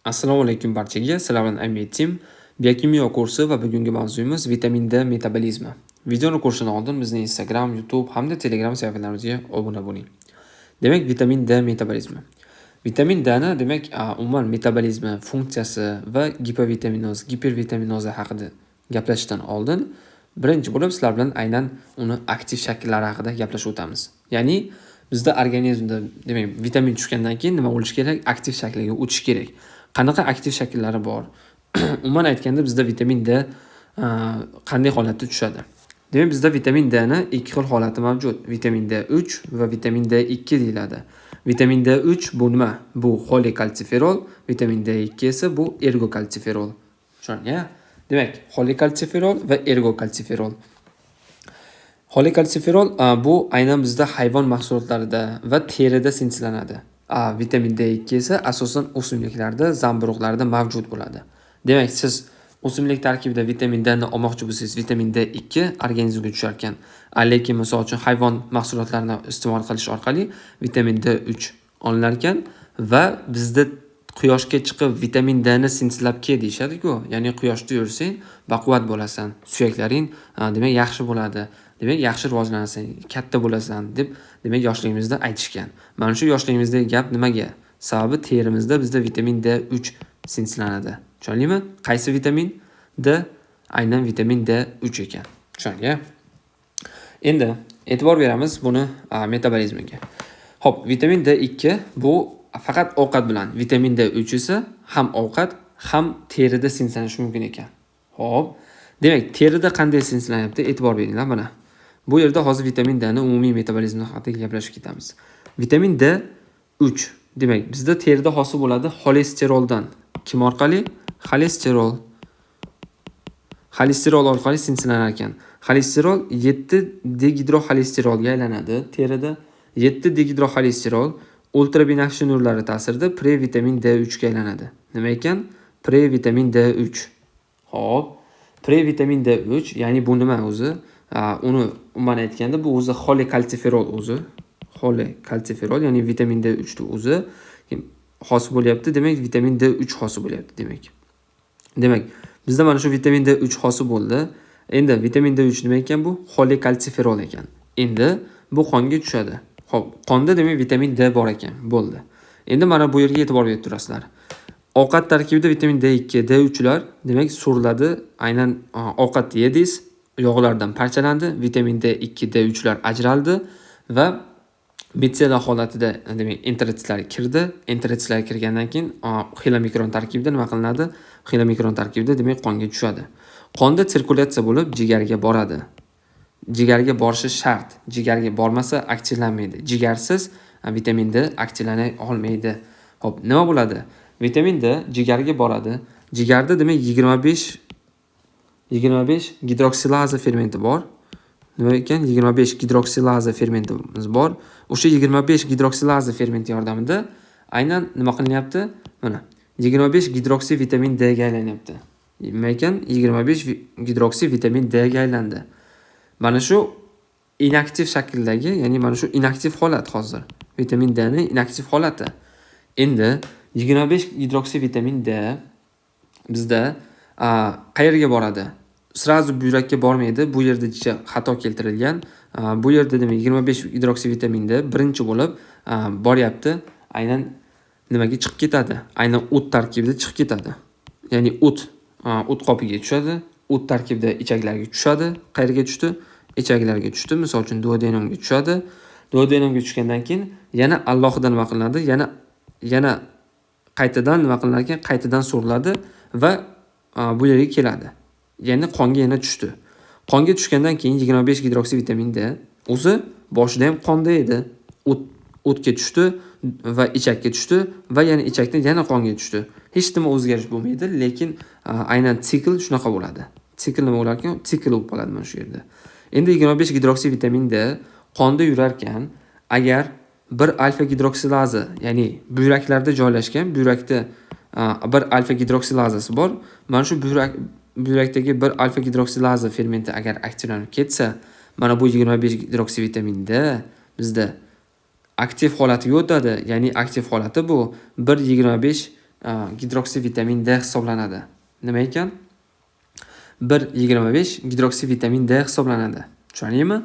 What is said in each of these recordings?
Assalomu alaykum barchaga. Sizlar bilan Amir. Biokimyo kursi va bugungi mavzuyimiz vitamin D metabolizmi. Videoni ko'rishdan oldin bizning Instagram, YouTube hamda Telegram sahifalarimizga obuna bo'ling. Demak, vitamin D metabolizmi. Vitamin D ni demak, umuman metabolizmi, funksiyasi va gipovitaminoz, gipervitaminoza haqida gaplashishdan oldin birinchi bo'lib sizlar bilan aynan uni aktiv shakllari haqida gaplashib o'tamiz. Ya'ni bizda organizmda demak vitamin tushgandan keyin nima bo'lishi kerak? Aktiv shakliga o'tish kerak. Qanaqa aktiv shakllari bor? Umuman aytganda bizda vitamin D qanday holatda tushadi? Demak, bizda vitamin D ni ikki xil holati mavjud. Vitamin D3 va vitamin D2 deyiladi. Vitamin D3 bu nima? Bu xolikalsiferol, vitamin D2 esa bu ergokalsiferol. Tushunga? Demak, xolikalsiferol va ergokalsiferol. Xolikalsiferol bu aynan bizda hayvon mahsulotlarida va terida sinchilanadi. Vitamin D2 esa asosan o'simliklarda, zamburug'larda mavjud bo'ladi. Demak, siz o'simlik tarkibida vitamin D ni olmoqchi bo'lsangiz, vitamin D2 organizmga tushar ekan. Lekin misol uchun hayvon mahsulotlarini iste'mol qilish orqali vitamin D3 olinar ekan va bizda quyoshga chiqib vitamin D ni sinchilab kel deyshadi-ku. Ya'ni quyoshda yursang, baquvvat bo'lasan, suyaklaring demak yaxshi bo'ladi. Demak, yaxshi rivojlanasan, katta bo'lasan deb demak yoshligimizda aytishgan. Mana shu yoshligimizdagi gap nimaga? Sababi terimizda bizda vitamin D3 sinchlanadi. Tushundingmi? Qaysi vitamin? D aynan vitamin D3 ekan. Tushunga? Endi e'tibor beramiz buni metabolizmiga. Xo'p, vitamin D2 bu faqat ovqat bilan, vitamin D3 esa ham ovqat, ham terida sinchilanishi mumkin ekan. Xo'p, demak, terida qanday sinchilanyapti? E'tibor beringlar mana. Bu yerda hozir vitamin D ni umumiy metabolizmi haqida gaplashib ketamiz. Vitamin D3 demak, bizda terida hosil bo'ladi xolesteroldan. Kim orqali? Xolesterol. Xolesterol orqali sinchilanar ekan. Xolesterol 7-dehidroxolesterolga aylanadi terida. 7-dehidroxolesterol ultrabinafsha nurlari ta'sirida previtamin D3 ga aylanadi. Nima ekan? Previtamin D3. Xo'p, previtamin D3, ya'ni bu nima o'zi? Uni umuman aytganda bu o'zi xolikalsiferol o'zi. Xolikalsiferol, ya'ni vitamin D3 ni o'zi hosil bo'lyapti. Demak, vitamin D3 hosil bo'lyapti demak. Demak, bizda mana shu vitamin D3 hosil bo'ldi. Endi vitamin D3 nima ekan bu? Xolikalsiferol ekan. Endi bu qonga tushadi. Xo'p, qonda demak vitamin D bor ekan. Bo'ldi. Endi mana bu yerga e'tibor berib turasizlar. Ovqat tarkibida vitamin D2, D3 lar demak suriladi. Aynan ovqat yedingiz, yog'lardan parchalandi, vitamin D2, D3 lar ajraldi va mitsella holatida demak enteritslar kirdi. Enteritslar kirgandan keyin xilomikron tarkibida nima qilinadi? Xilomikron tarkibida demak qonga tushadi. Qonda sirkulyatsiya bo'lib jigarga boradi. Jigarga borishi shart. Jigarga bormasa aktivlanmaydi. Jigarsiz vitamin D aktivlana olmaydi. Xo'p, nima bo'ladi? Vitamin D jigarga boradi. Jigarda demak 25 gidroksilaza fermenti bor. Nima ekan? 25 gidroksilaza fermentimiz bor. O'sha 25 gidroksilaza fermenti yordamida aynan nima qilinyapti? Mana 25 gidroksi vitamin D ga aylanyapti. Nima ekan? 25 gidroksi vitamin D ga aylandi. Mana shu inaktiv shakldagi, ya'ni mana shu inaktiv holat hozir. Vitamin D ning inaktiv holati. Endi 25 gidroksi vitamin D bizda qayerga boradi? Srazu buyrakka bormaydi. Bu yerda xato keltirilgan. Bu yerda demak 25 gidroksi vitamin D birinchi bo'lib boryapti. Aynan nimaga chiqib ketadi? Aynan o't tarkibida chiqib ketadi. Ya'ni o't qopiga tushadi. O't tarkibida ichaklarga tushadi. Qayerga tushdi? Ichaklarga tushdi. Misol uchun duodenumga tushadi. Duodenumga tushgandan keyin yana alohida nima qilinadi? Yana qaytadan nima qilinadi ekan? Qaytadan suriladi va bu yerga keladi. Ya'ni qonga yana tushdi. Qonga tushgandan keyin 25 gidroksi vitamin D o'zi boshida ham qonda edi. O'tga tushdi va ichakka tushdi va yana ichakdan yana qonga tushdi. Hech nima o'zgarish bo'lmaydi, lekin aynan sikl shunaqa bo'ladi. Sikl nima bo'lar ekan? Sikl bo'lib qoladi mana shu yerda. Endi 25 gidroksi vitamin D qonda yurar ekan, agar bir alfa gidroksilaza, ya'ni buyraklarda joylashgan, buyrakda bir alfa gidroksilazasi bor. Mana shu buyrakdagi bir alfa gidroksilaza fermenti agar aktivlanib ketsa, mana bu 25 gidroksi vitamin D bizda aktiv holatiga o'tadi. Ya'ni aktiv holati bu 1,25 gidroksivitamin D hisoblanadi. Nima ekan? 1,25 gidroksivitamin D hisoblanadi. Tushundingmi?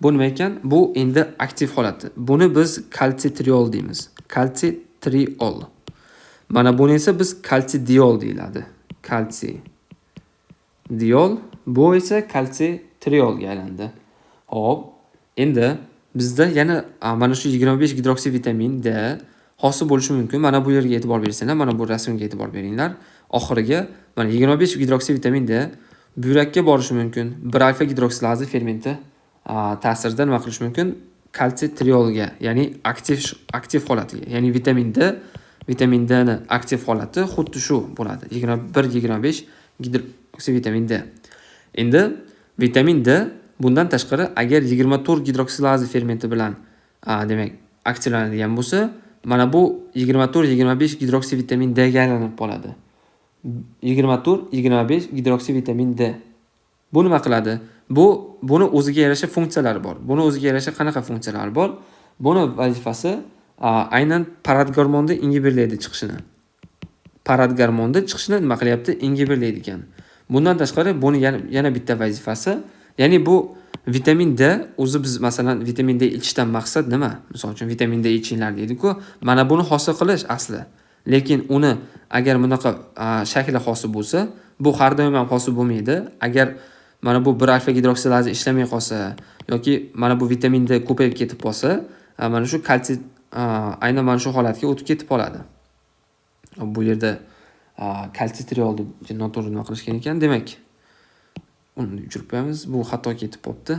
Bu nima ekan? Bu endi aktiv holati. Buni biz kalsitriol deymiz. Kalsitriol. Mana buni esa biz kalsidiol deyiladi. Kalsidiol, bu esa kalsitriolga aylandi. Hop, endi bizda yana mana shu 25 gidroksivitamin D hosil bo'lishi mumkin. Mana bu yerga e'tibor bersanglar, mana bu rasmga e'tibor beringlar. Oxiriga mana 25 gidroksivitamin D buyrakka borishi mumkin. 1 alfa gidroksilaza fermenti ta'sirida nima qilish mumkin? Kalsitriolga, ya'ni aktiv holatiga, ya'ni vitamin D ni aktiv holati xuddi shu bo'ladi. 1,25 gidroksivitamin D. Endi vitamin D bundan tashqari agar 24 gidroksilaza fermenti bilan demak aktivlanadigan bo'lsa, mana bu 24-25 gidroksivitamin D ga aylanib qoladi. 24-25 gidroksivitamin D. Bu nima qiladi? Buni o'ziga yarasha funksiyalari bor. Buni o'ziga yarasha qanaqa funksiyalari bor? Buni vazifasi aynan parad gormonda ingiberlaydi chiqishini. Parad gormonda chiqishini nima qilyapti? Ingiberlaydi ekan. Bundan tashqari buni yana bitta vazifasi, ya'ni bu vitamin D o'zi biz masalan vitamin D ichishdan maqsad nima? Misol uchun vitamin D ichinglar deydi-ku, mana buni hosil qilish asli. Lekin uni agar bunaqa shakli hosil bo'lsa, bu har doim ham hosil bo'lmaydi. Agar mana bu 1 alfa gidroksilaza ishlamay qolsa yoki mana bu vitamin D ko'payib ketib qolsa, mana shu kalsiy aynan mana shu holatga o'tib ketib qoladi. Bu yerda kalsitriol deb noto'g'ri nima qilishgan ekan. Demak, uni o'chirib qo'yamiz. Bu xato ketib qopti.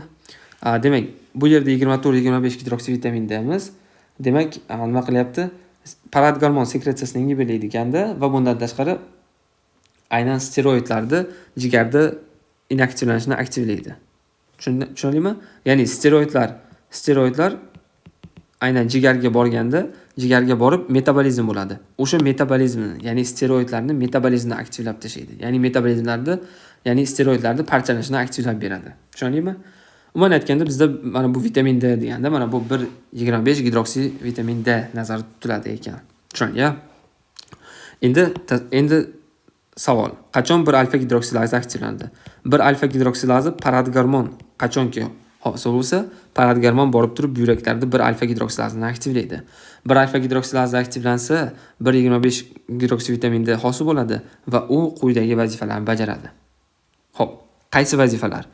Demak, bu yerda 24-25 gidroksivitamin D'miz. Demak, nima qilyapti? Parad gormon sekretsiyasini ingiberlaydi ekanda va bundan tashqari aynan steroidlarni jigarda inaktivlanishini aktivlaydi. Tushundingmi? Ya'ni steroidlar aynan jigarga borganda, jigarga borib metabolizm bo'ladi. O'sha metabolizmni, ya'ni steroidlarni metabolizmini aktivlab tashlaydi. Ya'ni steroidlarni parchalanishini aktivlab beradi. Tushundingmi? Umuman aytganda bizda mana bu vitamin D deganda mana bu 1,25 gidroksivitamin D nazarda tutiladi ekan. Tushundingmi? Endi savol, qachon 1 alfa gidroksilaza aktivlanadi? 1 alfa gidroksilaza parad gormon qachonki hosil bo'lsa, parad gormon borib turib buyraklarda 1 alfa gidroksilazani aktivlaydi. 1 alfa gidroksilaza aktivlansa, 1,25 gidroksivitamin D hosil bo'ladi va u quyidagi vazifalarni bajaradi. Xo'p, qaysi vazifalar?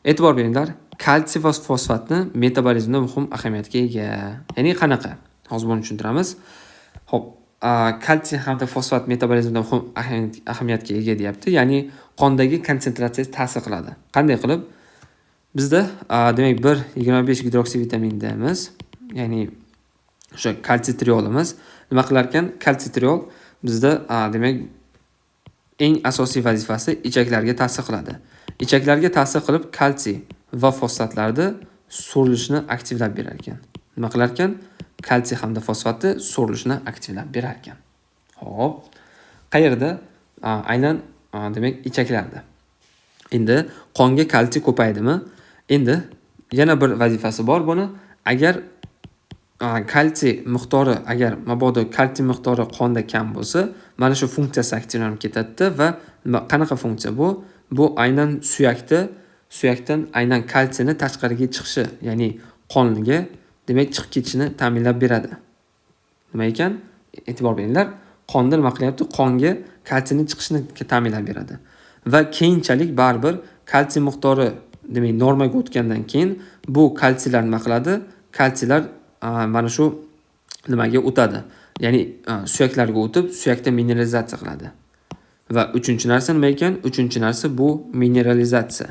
E'tibor beringlar, kalsiy va fosfatni metabolizmda muhim ahamiyatga ega. Ya'ni qanaqa? Hozir buni tushuntiramiz. Xo'p, kalsiy hamda fosfat metabolizmda muhim ahamiyatga ega deyapti. Ya'ni qondagi konsentratsiyasi ta'sir qiladi. Qanday qilib? Bizda demak 1,25 gidroksivitamin D'miz, ya'ni o'sha kalsitriolimiz nima qilar ekan? Kalsitriol bizda demak eng asosiy vazifasi ichaklarga ta'sir qiladi. Ichaklarga ta'sir qilib kalsiy va fosfatlarni so'rilishini aktivlab berar ekan. Nima qilar ekan? Kalsiy hamda fosfatni so'rilishini aktivlab berar ekan. Xo'p, qayerda? Aynan demak ichaklarda. Endi qonga kalsiy ko'paydimi? Endi yana bir vazifasi bor buni. Agar kalsiy miqdori, agar mabodo kalsiy miqdori qonda kam bo'lsa, mana shu funksiyasi aktivlanib ketadi va qanaqa funksiya bu? Bu aynan suyakdan aynan kalsiyni tashqariga chiqishi, ya'ni qonga demak chiqib ketishini ta'minlab beradi. Nima ekan? E'tibor beringlar. Qonda nima qilyapti? Qonga kalsiyning chiqishini ta'minlab beradi. Va keyinchalik baribir kalsiy miqdori demak normaga o'tgandan keyin bu kalsiylar nima qiladi? Kalsiylar mana shu nimaga o'tadi? Ya'ni suyaklarga o'tib, suyakda mineralizatsiya qiladi. Va uchinchi narsa nima ekan? Uchinchi narsa bu mineralizatsiya.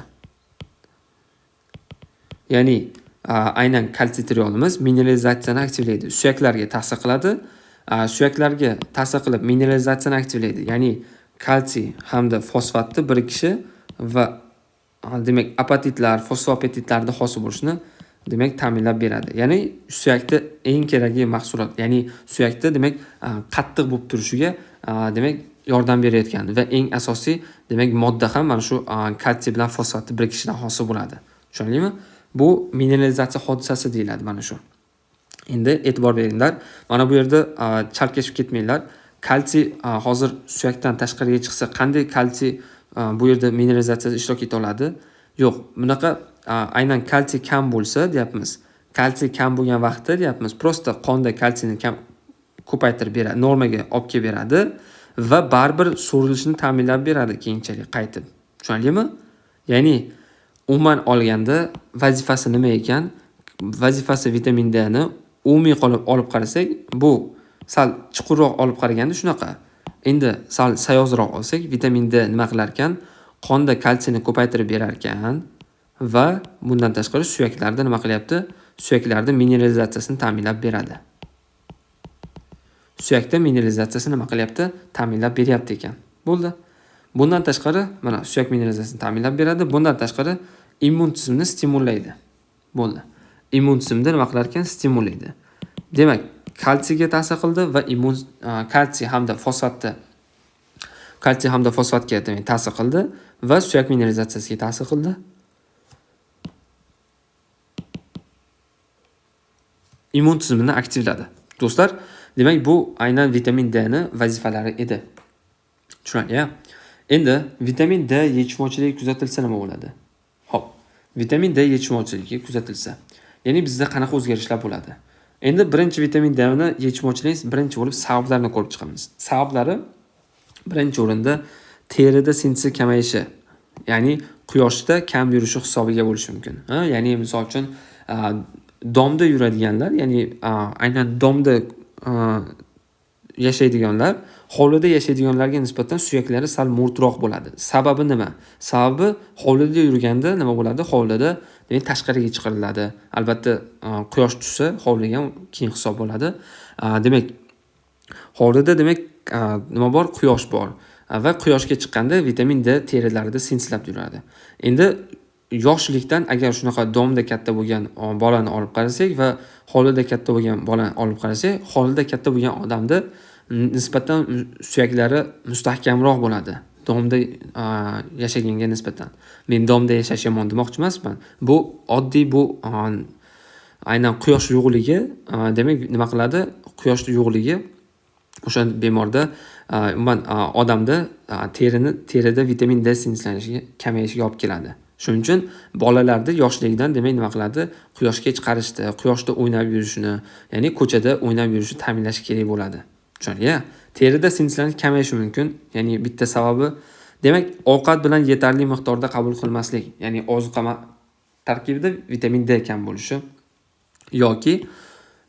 Ya'ni aynan kalsitriolimiz mineralizatsiyani aktivlaydi. Suyaklarga ta'sir qiladi. Suyaklarga ta'sir qilib mineralizatsiyani aktivlaydi. Ya'ni kalsiy hamda fosfatni birikishi va demak apatitlar, fosfopatitlarda hosil bo'lishini demak ta'minlab beradi. Ya'ni suyakda eng kerakli mahsulot, ya'ni suyakda demak qattiq bo'lib turishiga demak yordam berayotgan va eng asosiy demak modda ham mana shu kalsiy bilan fosfatni birikishidan hosil bo'ladi. Tushundingmi? Bu mineralizatsiya hodisasi deyiladi mana shu. Endi e'tibor beringlar. Mana bu yerda chalkashib ketmanglar. kalsiy hozir suyakdan tashqariga chiqsa qanday kalsiy bu yerda mineralizatsiyada ishtirok eta oladi? Yo'q, bunaqa aynan kalsiy kam bo'lsa deyapmiz. Kalsiy kam bo'lgan vaqtda deyapmiz, prosta qonda kalsiyni ko'paytirib beradi, normaga olib kelib beradi va baribir so'rilishini ta'minlab beradi keyinchalik qaytib. Tushundingmi? Ya'ni umuman olganda vazifasi nima ekan? Vazifasi vitamin D ni umumiy olib qarasak, bu sal chuqurroq olib qaraganda shunaqa. Endi sal sayozroq olsak, vitamin D nima qilar ekan? Qonda kalsiyni ko'paytirib berar ekan va bundan tashqari suyaklarda nima qilyapti? Suyaklarda mineralizatsiyasini ta'minlab beradi. Suyakda mineralizatsiyasini nima qilyapti? Ta'minlab beryapti ekan. Bo'ldi. Bundan tashqari mana suyak mineralizatsiyasini ta'minlab beradi. Bundan tashqari immun tizimni stimullaydi. Bo'ldi. Immun tizimni nima qilar ekan? Stimullaydi. Demak, kalsiyga ta'sir qildi va kalsiy hamda fosfatga ta'sir qildi va suyak mineralizatsiyasiga ta'sir qildi. Immun tizimini aktivladi. Do'stlar, demak bu aynan vitamin D ni vazifalari edi. Tushunarli-ya? Endi vitamin D yetishmovchiligi kuzatilsa nima bo'ladi? Xo'p, vitamin D yetishmovchiligi kuzatilsa, ya'ni bizda qanaqa o'zgarishlar bo'ladi? Endi birinchi vitamin D ni yetishmovchilik birinchi bo'lib sabablarini ko'rib chiqamiz. Sabablari birinchi o'rinda terida sintezi kamayishi, ya'ni quyoshda kam yurishi hisobiga bo'lishi mumkin. Ya'ni misol uchun domda yuradiganlar, ya'ni aynan domda yashaydiganlar, hovlida yashaydiganlarga nisbatan suyaklari sal mo'rtroq bo'ladi. Sababi nima? Sababi hovlida yurganda nima bo'ladi? Hovlida tashqariga chiqariladi. Albatta quyosh tushsa hovliga keng hisob bo'ladi. Demak, hovlida nima bor? Quyosh bor. Va quyoshga chiqqanda vitamin D terilarida sinteslab yuradi. Endi yoshlikdan agar shunaqa domda katta bo'lgan bolani olib qarasak va hovlida katta bo'lgan bolani olib qarasak, hovlida katta bo'lgan odamda nisbatan suyaklari mustahkamroq bo'ladi. Domda yashaganga nisbatan. Men domda yashash yomon demoqchi emasman. Bu oddiy aynan quyosh yo'qligi, demak nima qiladi? Quyosh yo'qligi o'sha bemorda umuman odamda terida vitamin D sintezlanishiga kamayishiga olib keladi. Shuning uchun bolalarda yoshligidan demak nima qiladi? Quyoshga chiqarishdi, quyoshda o'ynab yurishini, ya'ni ko'chada o'ynab yurishni ta'minlash kerak bo'ladi. Tushundingmi? Terida sintezlanish kamayishi mumkin. Ya'ni bitta sababi, demak, ovqat bilan yetarli miqdorda qabul qilmaslik, ya'ni ozuqa tarkibida vitamin D kam bo'lishi yoki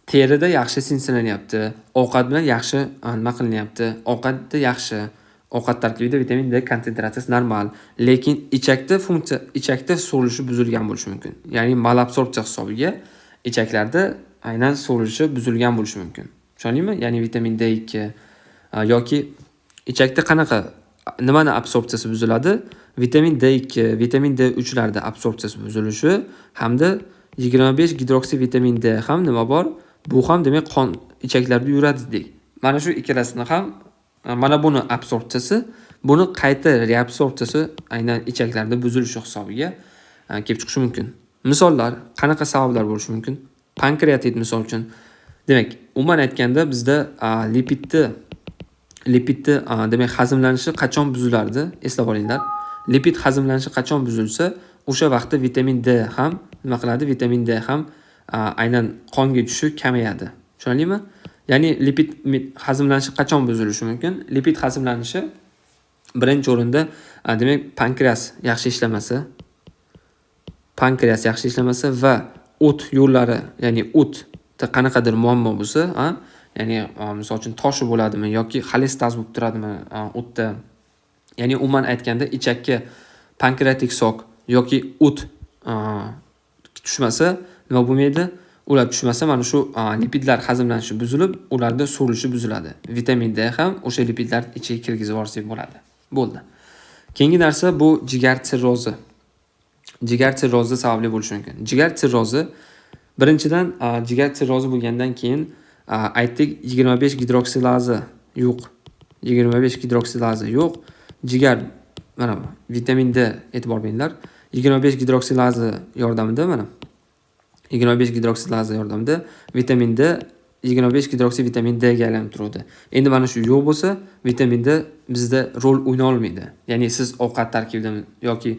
terida yaxshi sintezlanyapti, ovqat bilan yaxshi nima qilinyapti, ovqatda yaxshi, ovqat tarkibida vitamin D konsentratsiyasi normal, lekin ichakda so'rilishi buzilgan bo'lishi mumkin. Ya'ni malabsorpsiya hisobiga ichaklarda aynan so'rilishi buzilgan bo'lishi mumkin. Tushundingmi? Ya'ni vitamin D2 yoki ichakda nimani absorpsiyasi buziladi? Vitamin D2, vitamin D3 larda absorpsiyasi buzilishi hamda 25 gidroksi vitamin D ham nima bor? Bu ham demak qon ichaklarda yuradi dedik. Mana shu ikkalasini ham mana buni absorpsiyasi, buni qayta reabsorpsiyasi aynan ichaklarda buzilishi hisobiga kelib chiqishi mumkin. Misollar, qanaqa sabablar bo'lishi mumkin? Pankreatit misol uchun. Demak, umuman aytganda bizda lipidni demak hazmlanishi qachon buzilardi? Eslab olinglar. Lipid hazmlanishi qachon buzilsa, o'sha vaqtda vitamin D ham nima qiladi? Vitamin D ham aynan qonga tushishi kamayadi. Tushundingmi? Ya'ni lipid hazmlanishi qachon buzilishi mumkin? Lipid hazmlanishi birinchi o'rinda demak pankreas yaxshi ishlamasa va o't yo'llari, ya'ni o'tda qanaqadir muammo bo'lsa, ya'ni misol uchun toshi bo'ladimi yoki xolestaz bo'lib turadimi o'tda. Ya'ni umuman aytganda ichakka pankreatik sok yoki o't tushmasa nima bo'lmaydi? Ular tushmasa mana shu lipidlar hazmlanishi buzilib, ularda so'rilishi buziladi. Vitamin D ham o'sha lipidlar ichiga kirgizib yuborsak bo'ladi. Bo'ldi. Keyingi narsa bu jigar sirrozi. Jigar sirrozi sababli bo'lishi mumkin. Jigar sirrozi birinchidan jigar sirrozi bo'lgandan keyin aytdik 25 gidroksilaza yo'q. 25 gidroksilaza yo'q. Jigar mana vitamin D e'tibor beringlar. 25 gidroksilaza yordamida mana 25 gidroksilaza yordamida vitamin D 25 gidroksi vitamin D ga aylanib turadi. Endi mana shu yo'q bo'lsa, vitamin D bizda rol o'ynay olmaydi. Ya'ni siz ovqat tarkibida yoki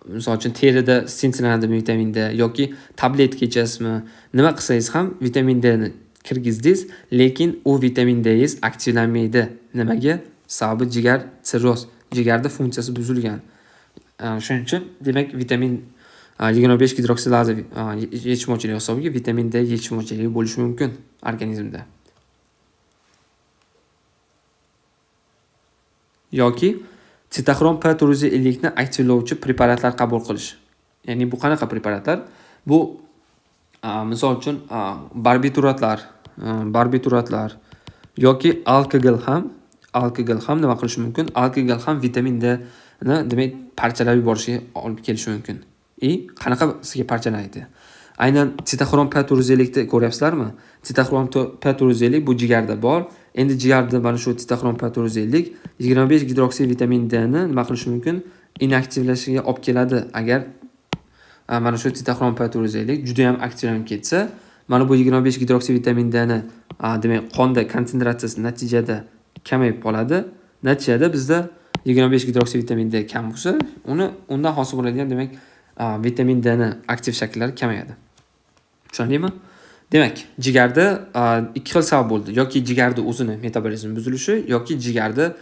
misol uchun terida sintelanadimi vitamin D yoki tabletka ichasizmi, nima qilsangiz ham vitamin D ni kirgizdingiz, lekin u vitamin Dingiz aktivlanmaydi. Nimaga? Sababi jigar sirroz, jigarda funksiyasi buzilgan. Shuning uchun demak vitamin 25 gidroksilaza yetishmovchiligi hisobiga vitamin D yetishmovchiligi bo'lishi mumkin organizmda. Yoki sitoxrom P450 ni aktivlovchi preparatlar qabul qilish. Ya'ni bu qanaqa preparatlar? Bu misol uchun barbituratlar yoki alkogol ham nima qilishi mumkin? Alkogol ham vitamin D ni demak parchalab yuborishiga olib kelishi mumkin. Qanaqasiga parchalaydi? Aynan sitoxrom P450 ni ko'ryapsizlarmi? Sitoxrom P450 bu jigarda bor. Endi jigarda mana shu sitoxrom P450 25 gidroksi vitamin D ni nima qilishi mumkin? Inaktivlashiga olib keladi. Agar mana shu sitoxrom P450 juda ham aktivlanib ketsa, mana bu 25 gidroksi vitamin D ni demak qonda konsentratsiyasi natijada kamayib qoladi. Natijada bizda 25 gidroksi vitamin D kam bo'lsa, undan hosil bo'ladigan demak vitamin D ni aktiv shakllari kamayadi. Tushundingmi? Demak, jigarda ikki xil sabab bo'ldi. Yoki jigarda o'zini metabolizmi buzilishi yoki jigarda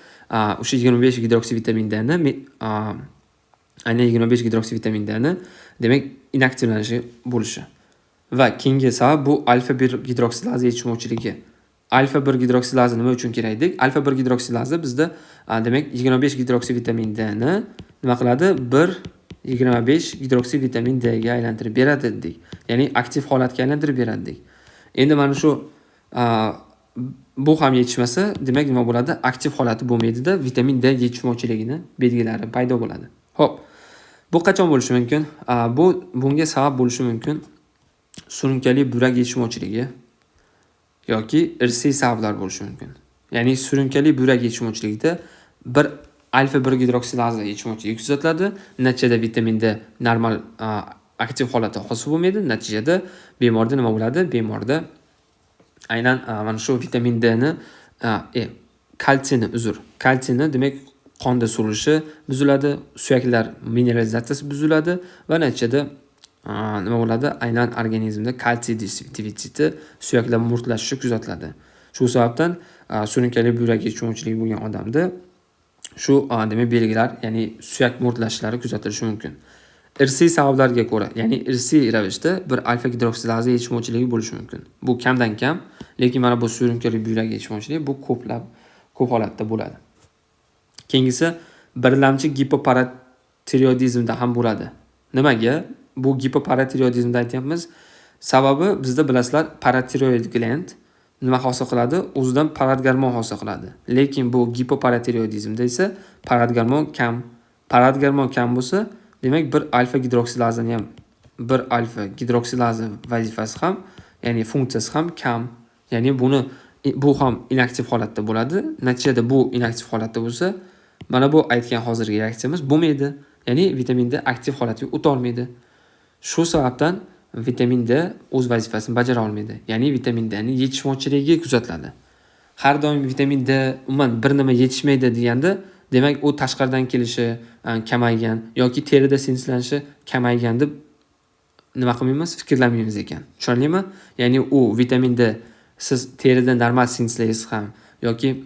o'sha 25 gidroksi vitamin D ni aynan 25 gidroksi vitamin D ni demak inaktivlanishi bo'lishi. Va keyingi sabab bu alfa 1 gidroksilaza yetishmovchiligi. Alfa 1 gidroksilaza nima uchun kerak dedik? Alfa 1 gidroksilaza bizda demak 25 gidroksi vitamin D ni nima qiladi? 25 gidroksi vitamin D ga aylantirib beradi dedik. Ya'ni aktiv holatga aylantirib beradi dedik. Endi mana shu bu ham yetishmasa, demak nima bo'ladi? Aktiv holati bo'lmaydi-da, vitamin D yetishmovchiligining belgilari paydo bo'ladi. Xo'p. Bu qachon bo'lishi mumkin? Bunga sabab bo'lishi mumkin surunkali buyrak yetishmovchiligi yoki irsiy sabablar bo'lishi mumkin. Ya'ni surunkali buyrak yetishmovchiligida bir alfa 1 gidroksilaza yetishmovchiligi kuzatiladi. Natijada vitamin D normal aktiv holati hosil bo'lmaydi. Natijada bemorda nima bo'ladi? Bemorda aynan mana shu vitamin D ni kalsiyni demak qonda surilishi buziladi, suyaklar mineralizatsiyasi buziladi va natijada nima bo'ladi? Aynan organizmda kalsiy defitsiti, suyaklar murtlashishi kuzatiladi. Shu sababdan surunkali buyrak yetishmovchiligi bo'lgan odamda shu demak belgilar, ya'ni suyak murtlashishlari kuzatilishi mumkin. Irsiy sabablarga ko'ra, ya'ni irsiy ravishda bir alfa gidroksilaza yetishmovchiligi bo'lishi mumkin. Bu kamdan kam, lekin mana bu surunkali buyrak yetishmovchiligi bu ko'p holatda bo'ladi. Keyingisi birlamchi gipoparatireoidizmda ham bo'ladi. Nimaga? Bu gipoparatireoidizmda aytyapmiz. Sababi bizda bilasizlar, paratireoid gland nima hosil qiladi? O'zidan paratgormon hosil qiladi. Lekin bu gipoparatireoidizmda esa paratgormon kam bo'lsa, demak bir alfa gidroksilazani ham vazifasi ham, ya'ni funksiyasi ham kam. Ya'ni bu ham inaktiv holatda bo'ladi. Natijada bu inaktiv holatda bo'lsa, mana bu aytgan hozirgi reaksiyamiz bo'lmaydi. Ya'ni vitamin D aktiv holatga o'ta olmaydi. Shu sababdan vitamin D o'z vazifasini bajara olmaydi. Ya'ni vitamin D ni yetishmovchiligi kuzatiladi. Har doim vitamin D umuman bir nima yetishmaydi deganda, demak u tashqaridan kelishi kamaygan yoki terida sinteslanishi kamaygan deb nima qilmaymiz, fikrlamaymiz ekan. Tushundingmi? Ya'ni u vitamin D siz terida normal sintetlaysiz ham yoki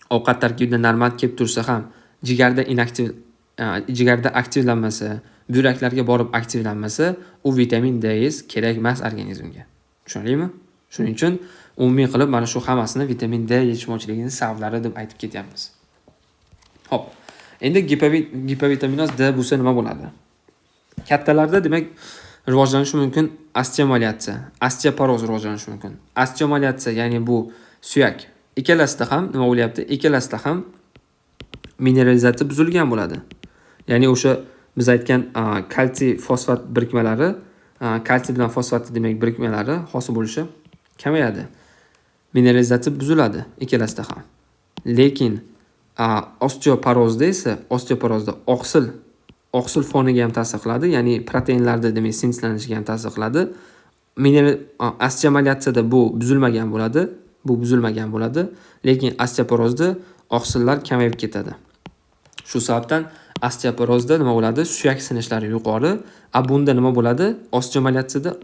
ovqat tarkibida normal kelib tursa ham, jigarda aktivlanmasa, buyraklarga borib aktivlanmasa, u vitamin Dingiz kerak emas organizmga. Tushundingmi? Shuning uchun umumiy qilib mana shu hammasini vitamin D yetishmovchiligining sabablari deb aytib ketyapmiz. Xo'p. Endi gipovitaminoz D bo'lsa nima bo'ladi? Kattalarda demak rivojlanishi mumkin osteoporoz rivojlanishi mumkin. Osteomalatsiya, ya'ni bu suyak. Ikkalasida ham nima bo'lyapti? Ikkalasida ham mineralizatsiya buzilgan bo'ladi. Ya'ni o'sha biz aytgan kalsiy fosfat birikmalari, kalsiy bilan fosfat demak birikmalari hosil bo'lishi kamayadi. Mineralizatsiya buziladi ikkalasida ham. Lekin osteoporozda esa oqsil foniga ham ta'sir qiladi, ya'ni proteinlarda demak sintetlanishiga ham ta'sir qiladi. osteomaliatsiyada bu buzilmagan bo'ladi. Bu buzilmagan bo'ladi, lekin osteoporozda oqsillar kamayib ketadi. Shu sababdan osteoporozda nima bo'ladi? Suyak sinishlari yuqori. Bunda nima bo'ladi?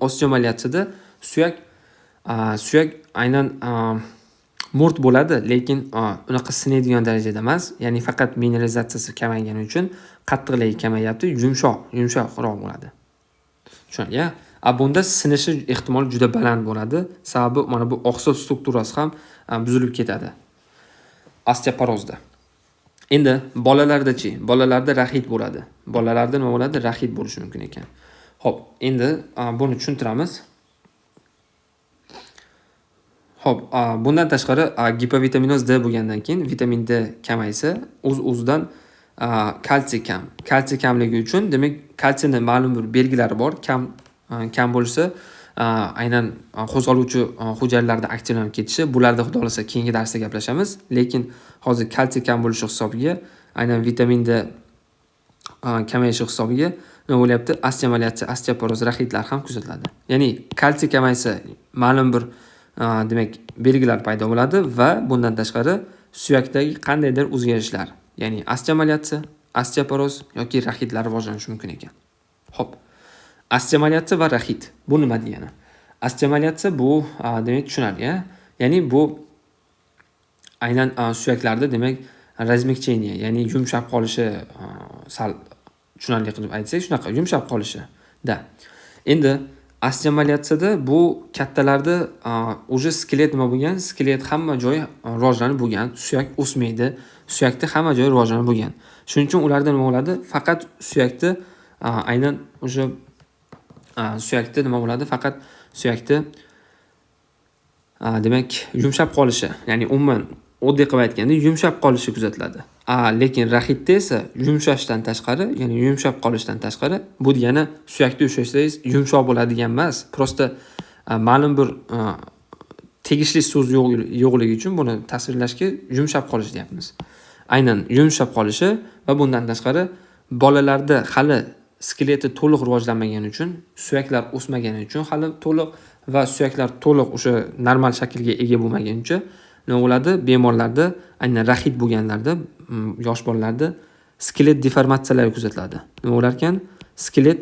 Osteomaliatsiyada suyak aynan mo'rt bo'ladi, lekin unaqa sinadigan darajada emas. Ya'ni faqat mineralizatsiyasi kamaygani uchun qattiqligi kamayapti, yumshoqroq bo'ladi. Tushunarli? Bunda sinishi ehtimoli juda baland bo'ladi. Sababi mana bu oqsil strukturasi ham buzilib ketadi osteoporozda. Endi bolalarda-chi? Bolalarda raxit bo'ladi. Bolalarda nima bo'ladi? Raxit bo'lishi mumkin ekan. Xo'p, endi buni tushuntiramiz. Xo'p, bundan tashqari gipovitaminoz D bo'lgandan keyin vitamin D kamaysa, o'z-o'zidan kalsiy kam. Kalsiy kamligi uchun, demak, kalsiyni ma'lum bir belgilari bor. Kam bo'lsa, aynan qo'zg'aluvchi hujayralarda aktivlanib ketishi. Bularda xudo xolasa keyingi darsda gaplashamiz. Lekin hozir kalsiy kam bo'lishi hisobiga, aynan vitamin D kamayishi hisobiga nima bo'lyapti? Osteomaliatsiya, osteoporoz, raxitlar ham kuzatiladi. Ya'ni kalsiy kamaysa, ma'lum bir demak, belgilar paydo bo'ladi va bundan tashqari suyakdagi qandaydir o'zgarishlar, ya'ni osteomaliatsiya, osteoporoz yoki raxitlar rivojlanishi mumkin ekan. Xo'p, osteomaliatsiya va raxit bu nima degani? Osteomaliatsiya bu demak tushunarli, ya'ni bu aynan suyaklarda demak razmekcheniya, ya'ni yumshab qolishi, sal tushunarli qilib aytsak, shunaqa yumshab qolishi-da. Endi osteomaliatsiyada bu kattalarda уже skelet nima bo'lgan? Skelet hamma joyi rivojlanib bo'lgan, suyak o'smaydi, suyakda hamma joyi rivojlanib bo'lgan. Shuning uchun ularda nima bo'ladi? Faqat suyakda aynan o'sha suyakda nima bo'ladi? Faqat suyakda demak yumshab qolishi, ya'ni umuman oddiy qilib aytganda yumshab qolishi kuzatiladi. Lekin raxitda esa yumshashdan tashqari, ya'ni yumshab qolishdan tashqari, bu degani suyakda ushlasangiz yumshoq bo'ladigan emas. Prosta ma'lum bir tegishli so'z yo'qligi uchun buni tasvirlashga yumshab qolish deyapmiz. Aynan yumshab qolishi va bundan tashqari bolalarda hali skeleti to'liq rivojlanmagani uchun, suyaklar o'smagani uchun hali to'liq va suyaklar to'liq o'sha normal shaklga ega bo'lmaguncha nima bo'ladi? Bemorlarda, aynan raxit bo'lganlarda, yosh bolalarda skelet deformatsiyalari kuzatiladi. Nima bo'lar ekan? Skelet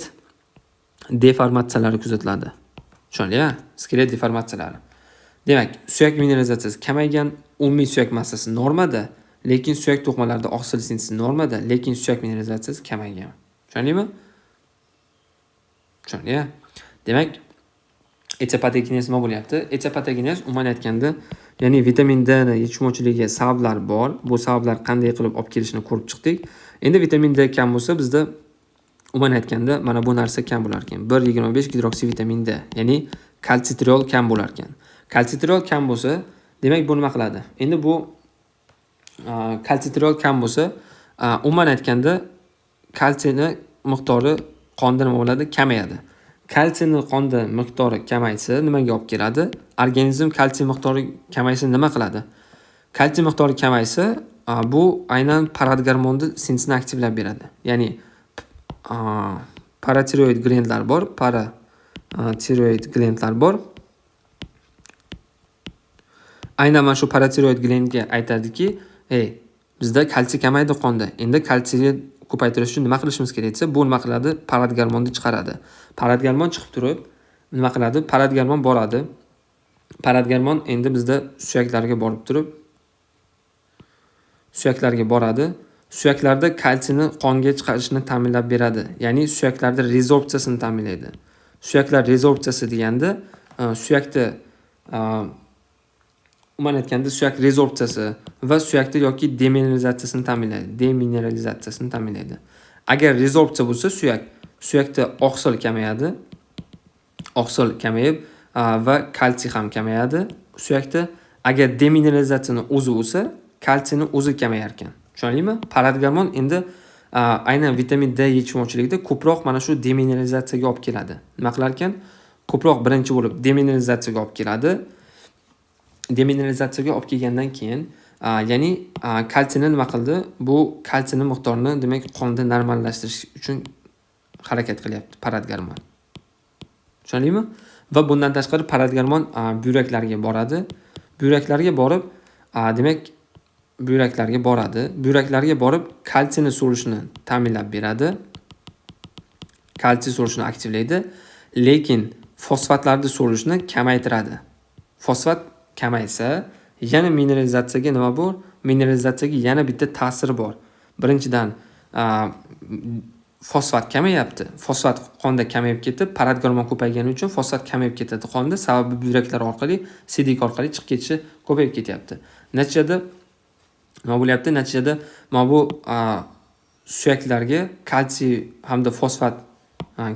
deformatsiyalari kuzatiladi. Tushunarli-a? Skelet deformatsiyalari. Demak, suyak mineralizatsiyasi kamaygan, umumiy suyak massasi normada, lekin suyak to'qimalarida oqsil sintezi normada, lekin suyak mineralizatsiyasi kamaygan. Tushundingmi? Tushunarli-a? Demak, etiopatogenez nima bo'lyapti? Etiopatogenez umuman aytganda, ya'ni vitamin D ni yetishmovchiligiga sabablar bor. Bu sabablar qanday qilib olib kelishini ko'rib chiqdik. Endi vitamin D kam bo'lsa, bizda umuman aytganda mana bu narsa kam bo'lar ekan. 1,25 gidroksivitamin D, ya'ni kalsitriol kam bo'lar ekan. Kalsitriol kam bo'lsa, demak bu nima qiladi? Endi bu kalsitriol kam bo'lsa, umuman aytganda kalsiyni miqdori qonda nima bo'ladi? Kamayadi. Kalsiyni qonda miqdori kamaysa, nimaga olib keladi? Organizm kalsiy miqdori kamaysa nima qiladi? Kalsiy miqdori kamaysa, bu aynan paratgormonni sintezini aktivlab beradi. Ya'ni paratiroid glandlar bor, paratiroid glandlar bor. Aynan mana shu paratiroid glandga aytadiki, bizda kalsiy kamaydi qonda. Endi kalsiyni ko'paytirish uchun nima qilishimiz kerak desa, bu nima qiladi? Paratgormonni chiqaradi. Paratgormon chiqib turib, nima qiladi? Paratgormon boradi. Paratgormon endi bizda suyaklarga borib turib, suyaklarga boradi. Suyaklarda kalsiyni qonga chiqarishni ta'minlab beradi. Ya'ni suyaklarda rezorpsiyasini ta'minlaydi. Suyaklar rezorpsiyasi deganda, suyakda umuman aytganda suyak rezorpsiyasi va suyakda yoki demineralizatsiyasini ta'minlaydi. Agar rezorpsiya bo'lsa, suyakda oqsil kamayadi. Oqsil kamayib va kalsiy ham kamayadi suyakda. Agar demineralizatsiyani o'zi bo'lsa, kalsiyni o'zi kamayar ekan. Tushundingmi? Paratgormon endi aynan vitamin D yetishmovchiligida ko'proq mana shu demineralizatsiyaga olib keladi. Nima qilar ekan? Ko'proq birinchi bo'lib demineralizatsiyaga olib keladi. Demineralizatsiyaga olib kelgandan keyin, ya'ni kalsiyni nima qildi? Bu kalsiyni miqdorini demak qonda normallashtirish uchun harakat qilyapti paratgormon. Tushundingmi? Va bundan tashqari paratgarmon buyraklarga boradi. Buyraklarga borib, demak buyraklarga boradi. Buyraklarga borib kalsiyni so'rishini ta'minlab beradi. Kalsiy so'rishini aktivlaydi, lekin fosfatlarni so'rishini kamaytiradi. Fosfat kamaysa, yana mineralizatsiyaga nima bor? Mineralizatsiyaga yana bitta ta'siri bor. Birinchidan, fosfat kamayapti. Fosfat qonda kamayib ketib, paratgarmon ko'paygani uchun fosfat kamayib ketadi qonda, sababi buyraklar orqali, siydik orqali chiqib ketishi ko'payib ketyapti. Natijada nima bo'lyapti? Natijada mana bu suyaklarga kalsiy hamda fosfat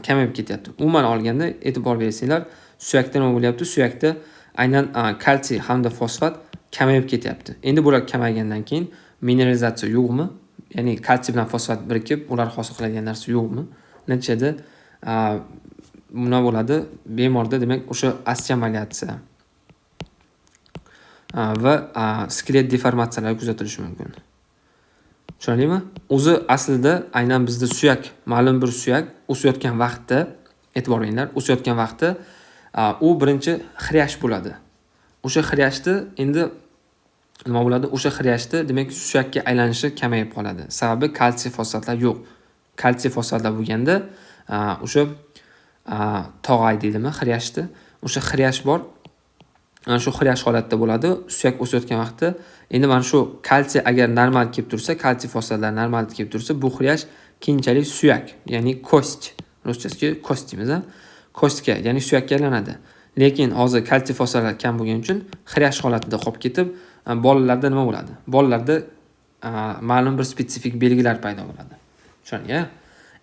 kamayib ketyapti. Umuman olganda e'tibor bersanglar, suyakda nima bo'lyapti? Suyakda aynan kalsiy hamda fosfat kamayib ketyapti. Endi bular kamaygandan keyin mineralizatsiya yo'qmi? Ya'ni kalsiy bilan fosfat birikib, ular hosil qiladigan narsa yo'qmi? Natijada nima bo'ladi? Bemorda demak o'sha osteomaliatsiya va skelet deformatsiyalari kuzatilishi mumkin. Tushunarlimi? O'zi aslida aynan bizda suyak, ma'lum bir suyak o'sayotgan vaqtda, e'tibor beringlar, o'sayotgan vaqtda u birinchi xiryash bo'ladi. O'sha xiryashni endi nima bo'ladi? O'sha xiryashni demak suyakka aylanishi kamayib qoladi. Sababi kalsiy fosfatlar yo'q. Kalsiy fosfatlar bo'lganda o'sha tog'ay deydimi, xiryashni. O'sha xiryash bor. Ana shu xiryash holatda bo'ladi. Suyak o'sayotgan vaqtda endi mana shu kalsiy agar normal kelib tursa, kalsiy fosfatlar normal kelib tursa, bu xiryash keyinchalik suyak, ya'ni kost, ruschasiga kost deymiz, kostga, ya'ni suyakka aylanadi. Lekin hozir kalsiy fosfatlar kam bo'lgani uchun xiryash holatida qolib ketib, bolalarda nima bo'ladi? Bolalarda ma'lum bir spetsifik belgilar paydo bo'ladi. Tushunga?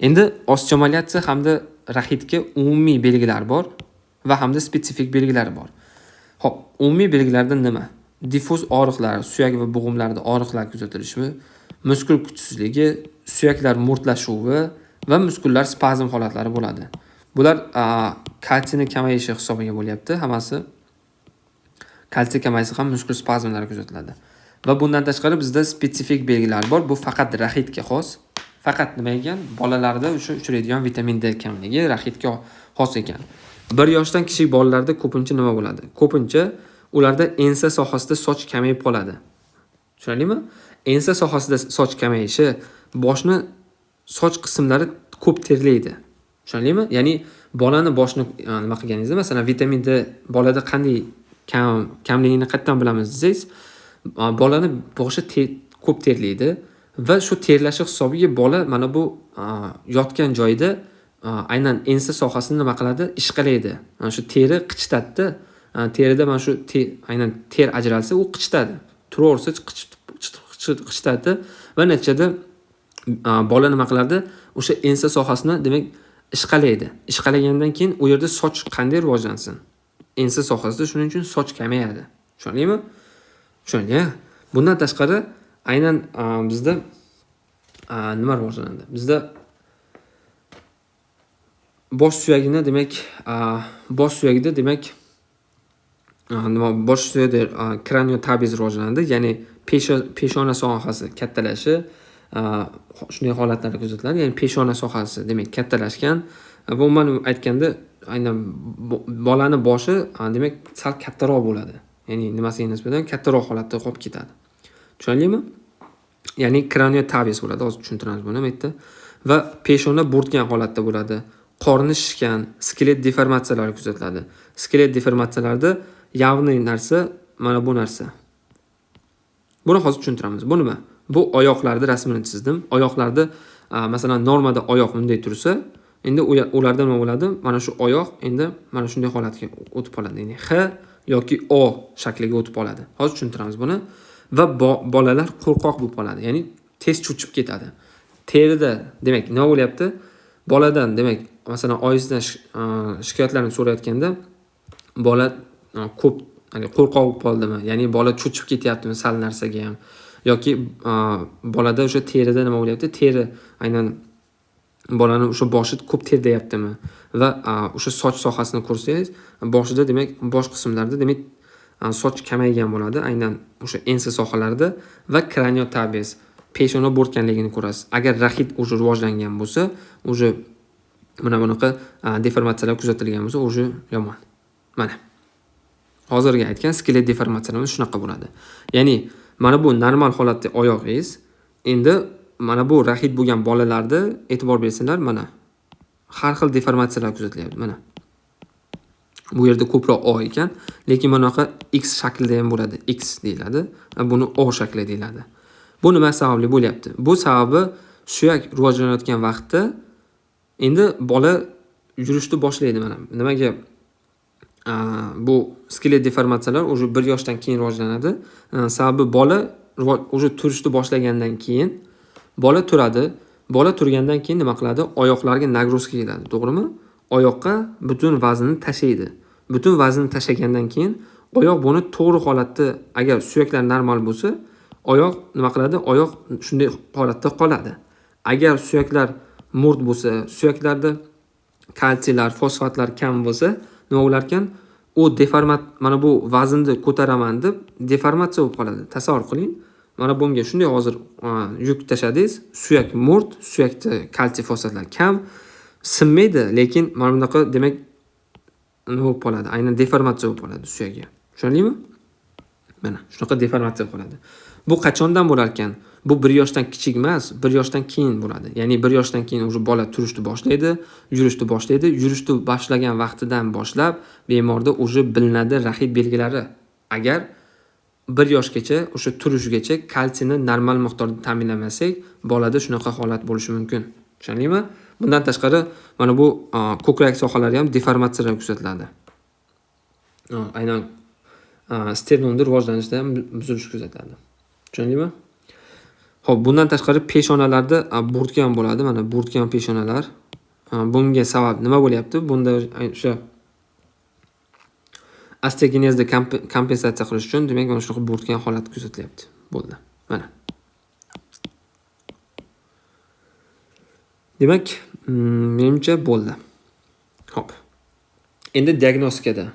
Endi osteomaliatsiya hamda raxitga umumiy belgilar bor va hamda spetsifik belgilar bor. Xo'p, umumiy belgilarda nima? Diffuz og'riqlar, suyak va bo'g'imlarda og'riqlar kuzatilishi, muskul kuchsizligi, suyaklar mo'rtlashuvi va muskullar spazm holatlari bo'ladi. Bular kalsiyni kamayishi hisobiga bo'lyapti. Hammasi kalsiy kamaysa ham muskul spazmlar kuzatiladi. Va bundan tashqari bizda spetsifik belgilar bor. Bu faqat raxitga xos. Faqat nima ekan? Bolalarda o'sha uchraydigan vitamin D kamligi raxitga xos ekan. 1 yoshdan kichik bolalarda ko'pincha nima bo'ladi? Ko'pincha ularda ensa sohasida soch kamayib qoladi. Tushunarlimi? Ensa sohasida soch kamayishi boshni soch qismlari ko'p terlaydi. Tushunarlimi? Ya'ni bolani boshni nima qilganingizda, masalan, vitamin D bolada qanday kamligini qayerdan bilamiz desangiz, bolani boshi ko'p terlaydi va shu terlashi hisobiga bola mana bu yotgan joyda aynan ensa sohasini nima qiladi? Ishqalaydi. Mana shu teri qichitadi. Terida mana shu aynan ter ajralsa, u qichitadi. Turaversa qichitadi va natijada bola nima qiladi? O'sha ensa sohasini demak ishqalaydi. Ishqalagandan keyin u yerda soch qanday rivojlansin? Ensa sohasida shuning uchun soch kamayadi. Tushundingmi? Tushundingmi? Bundan tashqari aynan bizda nima rivojlanadi? Bizda bosh suyagida demak nima bosh suyagida kraniotabes rivojlanadi, ya'ni peshona sohasi kattalashi, shunday holatlar kuzatiladi. Ya'ni peshona sohasi demak kattalashgan va umuman aytganda aynan bolani boshi demak sal kattaroq bo'ladi. Ya'ni nimasiga nisbatan kattaroq holatda qolib ketadi. Tushundingmi? Ya'ni kraniotabes bo'ladi. Hozir tushuntiramiz buni bu yerda. Va peshona bo'rtgan holatda bo'ladi. Qorni shishgan, skelet deformatsiyalari kuzatiladi. Skelet deformatsiyalarida yavni narsa mana bu narsa. Buni hozir tushuntiramiz. Bu nima? Bu oyoqlarda rasmini chizdim. Oyoqlarda masalan normada oyoq bunday tursa, endi ularda nima bo'ladi? Mana shu oyoq endi mana shunday holatga o'tib qoladi. Ya'ni H yoki O shakliga o'tib qoladi. Hozir tushuntiramiz buni. Va bolalar qo'rqoq bo'lib qoladi. Ya'ni tez cho'chib ketadi. Terida demak nima bo'lyapti? Boladan demak masalan oyisidan shikoyatlarni so'rayotganda bola ko'p ya'ni qo'rqoq bo'lib qoldimi? Ya'ni bola cho'chib ketyaptimi sal narsaga ham yoki bolada o'sha terida nima bo'lyapti? Teri aynan bolani o'sha boshi ko'p terdayaptimi? Va o'sha soch sohasini ko'rsangiz, boshida demak bosh qismlarida demak soch kamaygan bo'ladi, aynan o'sha ensa sohalarida va kraniotabes peshona bo'rtganligini ko'rasiz. Agar raxit o'sha rivojlangan bo'lsa, o'sha mana bunaqa deformatsiyalar kuzatilgan bo'lsa, o'sha yomon. Mana hozirgi aytgan skelet deformatsiyalarimiz shunaqa bo'ladi. Ya'ni mana bu normal holatda oyog'ingiz. Endi mana bu rahit bo'lgan bolalarda e'tibor bersanglar, mana har xil deformatsiyalar kuzatilyapti. Mana bu yerda ko'proq O ekan, lekin mana bunaqa X shaklida ham bo'ladi. X deyiladi. Buni O shakli deyiladi. Bu nima sababli bo'lyapti? Bu sababi suyak rivojlanayotgan vaqtda endi bola yurishni boshlaydi mana. Nimaga bu skelet deformatsiyalar уже 1 yoshdan keyin rivojlanadi? Sababi bola уже turishni boshlagandan keyin bola turadi. Bola turgandan keyin nima qiladi? Oyoqlarga nagruzka keladi, to'g'rimi? Oyoqqa butun vaznni tashlaydi. Butun vaznni tashlagandan keyin oyoq buni to'g'ri holatda, agar suyaklar normal bo'lsa, oyoq nima qiladi? Oyoq shunday holatda qoladi. Agar suyaklar murt bo'lsa, suyaklarda kalsiylar, fosfatlar kam bo'lsa, nima bo'lar ekan? U mana bu vaznni ko'taraman deb deformatsiya bo'lib qoladi. Tasavvur qiling. Mana bunga shunday hozir yuk tashladingiz, suyak murt, suyakda kalsiy fosfatlar kam, sinmaydi, lekin mana bunaqa demak nima bo'lib qoladi? Aynan deformatsiya bo'lib qoladi suyakga. Tushundingmi? Mana shunaqa deformatsiya bo'lib qoladi. Bu qachondan bo'lar ekan? Bu 1 yoshdan kichik emas, 1 yoshdan keyin bo'ladi. Ya'ni 1 yoshdan keyin уже bola turishni boshlaydi, yurishni boshlaydi. Yurishni boshlagan vaqtidan boshlab bemorda уже bilinadi rahit belgilari. Agar 1 yoshgacha o'sha turishgacha kalsiyni normal miqdorda ta'minlamasak, bolada shunaqa holat bo'lishi mumkin. Tushundingmi? Bundan tashqari mana bu ko'krak sohalari ham deformatsiyalar kuzatiladi. Aynan sternumda rivojlanishda ham buzilish kuzatiladi. Tushundingmi? Xo'p, bundan tashqari peshonalarda burtgan bo'ladi. Mana burtgan peshonalar. Bunga sabab nima bo'lyapti? Bunda o'sha osteogenezni kompensatsiya qilish uchun demak mana shunaqa burtgan holat kuzatilyapti. Bo'ldi. Mana. Demak, menimcha bo'ldi. Xo'p. Endi diagnostikada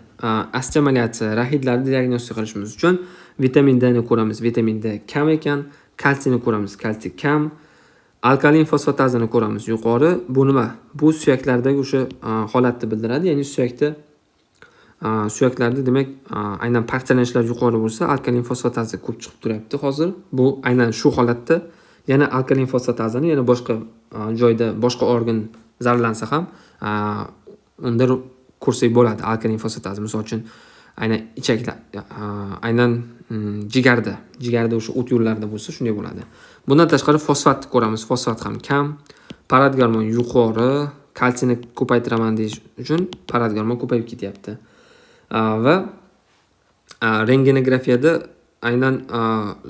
osteomaliatsiya rahitlarni diagnostika qilishimiz uchun vitamin D ni ko'ramiz. Vitamin D kam ekan, kalsiyni ko'ramiz. Kalsiy kam. Alkalin fosfatazani ko'ramiz yuqori. Bu nima? Bu suyaklardagi o'sha holatni bildiradi. Ya'ni suyaklarda demak aynan parchalanishlar yuqori bo'lsa, alkalin fosfataza ko'p chiqib turyapti hozir. Bu aynan shu holatda yana alkalin fosfatazani yana boshqa joyda boshqa organ zararlansa ham unda ko'rsak bo'ladi alkalin fosfataza. Misol uchun aynan ichaklar, aynan jigarda o'sha o't yo'llarida bo'lsa shunday bo'ladi. Bundan tashqari fosfatni ko'ramiz. Fosfat ham kam, paratgormon yuqori, kalsiyni ko'paytiraman deyish uchun paratgormon ko'payib ketyapti. Va rengenografiyada aynan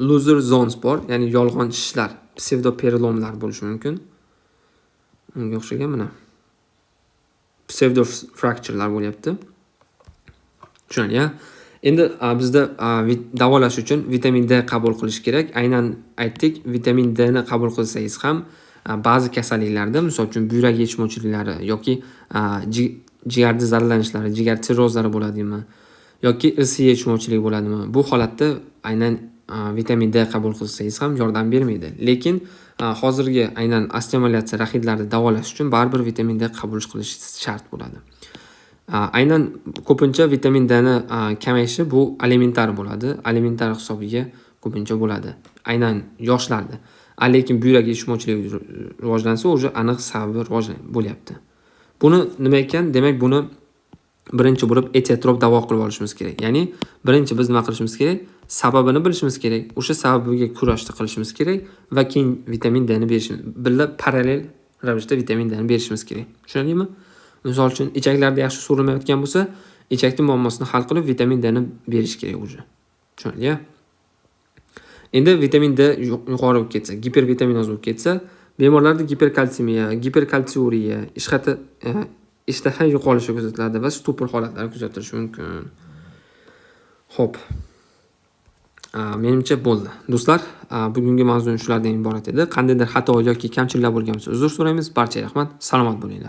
loser zones bor, ya'ni yolg'on shishlar, psevdoperilomlar bo'lishi mumkin. Unga o'xshagan mana pseudo fracturelar bo'lyapti. Tushundingmi? Endi bizda davolash uchun vitamin D qabul qilish kerak. Aynan aytdik, vitamin D ni qabul qilsangiz ham ba'zi kasalliklarda, misol uchun buyrak yetishmovchiliklari yoki jigarda zararlanishlari, jigar sirrozlari bo'ladimi yoki irsiy yetishmovchilik bo'ladimi? Bu holatda aynan vitamin D qabul qilsangiz ham yordam bermaydi. Lekin hozirgi aynan osteomaliatsiya rahitlarni davolash uchun baribir vitamin D qabul qilish shart bo'ladi. Aynan ko'pincha vitamin D ni kamayishi bu alimentar bo'ladi. Alimentar hisobiga ko'pincha bo'ladi. Aynan yoshlarda. Lekin buyrak yetishmovchiligi rivojlansa, o'zi aniq sababi bo'lyapti. Buni nima ekan? Demak, buni birinchi bo'lib etiyotrop davo qilib olishimiz kerak. Ya'ni birinchi biz nima qilishimiz kerak? Sababini bilishimiz kerak. O'sha sababiga kurashni qilishimiz kerak va keyin vitamin D ni berishimiz, birga parallel ravishda vitamin D ni berishimiz kerak. Tushundingmi? Misol uchun ichaklarda yaxshi so'rilmayotgan bo'lsa, ichakning muammosini hal qilib vitamin D ni berish kerak o'zi. Tushundingmi? Endi vitamin D yuqori bo'lib ketsa, gipervitaminoz bo'lib ketsa, bemorlarda giperkalsemiya, giperkalsiuriya, ishtaha yo'qolishi kuzatiladi va stupor holatlari kuzatilishi mumkin. Xo'p. Menimcha bo'ldi. Do'stlar, bugungi mavzu shulardan iborat edi. Qandaydir xato yoki kamchiliklar bo'lgan bo'lsa, uzr so'raymiz. Barchaga rahmat. Salomat bo'linglar.